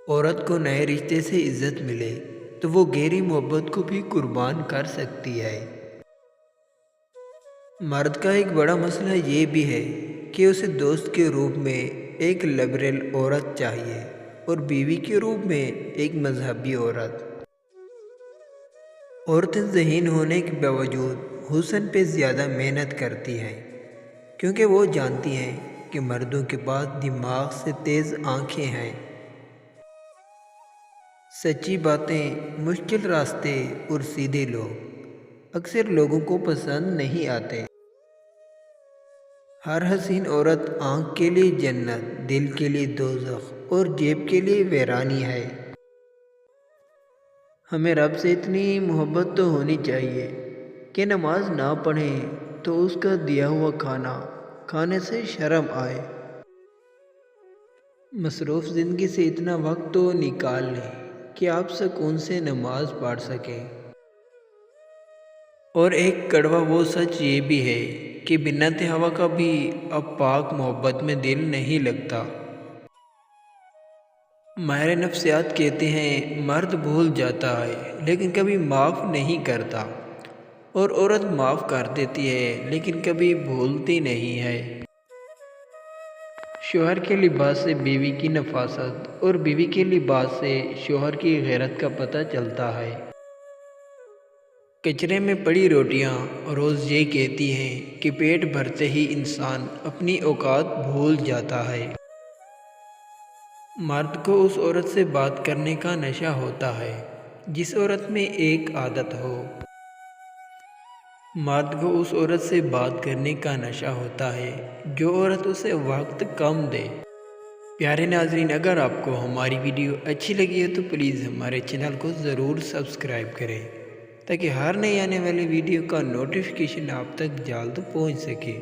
عورت کو نئے رشتے سے عزت ملے تو وہ گہری محبت کو بھی قربان کر سکتی ہے۔ مرد کا ایک بڑا مسئلہ یہ بھی ہے کہ اسے دوست کے روپ میں ایک لبرل عورت چاہیے اور بیوی کے روپ میں ایک مذہبی عورت۔ عورتیں ذہین ہونے کے باوجود حسن پہ زیادہ محنت کرتی ہیں کیونکہ وہ جانتی ہیں کہ مردوں کے پاس دماغ سے تیز آنکھیں ہیں۔ سچی باتیں، مشکل راستے اور سیدھے لوگ اکثر لوگوں کو پسند نہیں آتے۔ ہر حسین عورت آنکھ کے لیے جنت، دل کے لیے دوزخ اور جیب کے لیے ویرانی ہے۔ ہمیں رب سے اتنی محبت تو ہونی چاہیے کہ نماز نہ پڑھیں تو اس کا دیا ہوا کھانا کھانے سے شرم آئے۔ مصروف زندگی سے اتنا وقت تو نکال لیں کہ آپ سکون سے نماز پڑھ سکیں۔ اور ایک کڑوا وہ سچ یہ بھی ہے کہ بنت ہوا کا بھی اب پاک محبت میں دل نہیں لگتا۔ ماہر نفسیات کہتے ہیں مرد بھول جاتا ہے لیکن کبھی معاف نہیں کرتا، اور عورت معاف کر دیتی ہے لیکن کبھی بھولتی نہیں ہے۔ شوہر کے لباس سے بیوی کی نفاست اور بیوی کے لباس سے شوہر کی غیرت کا پتہ چلتا ہے۔ کچرے میں پڑی روٹیاں روز یہ کہتی ہیں کہ پیٹ بھرتے ہی انسان اپنی اوقات بھول جاتا ہے۔ مرد کو اس عورت سے بات کرنے کا نشہ ہوتا ہے جس عورت میں ایک عادت ہو۔ مرد کو اس عورت سے بات کرنے کا نشہ ہوتا ہے جو عورت اسے وقت کم دے۔ پیارے ناظرین، اگر آپ کو ہماری ویڈیو اچھی لگی ہے تو پلیز ہمارے چینل کو ضرور سبسکرائب کریں تاکہ ہر نئی آنے والی ویڈیو کا نوٹیفیکیشن آپ تک جلد پہنچ سکے۔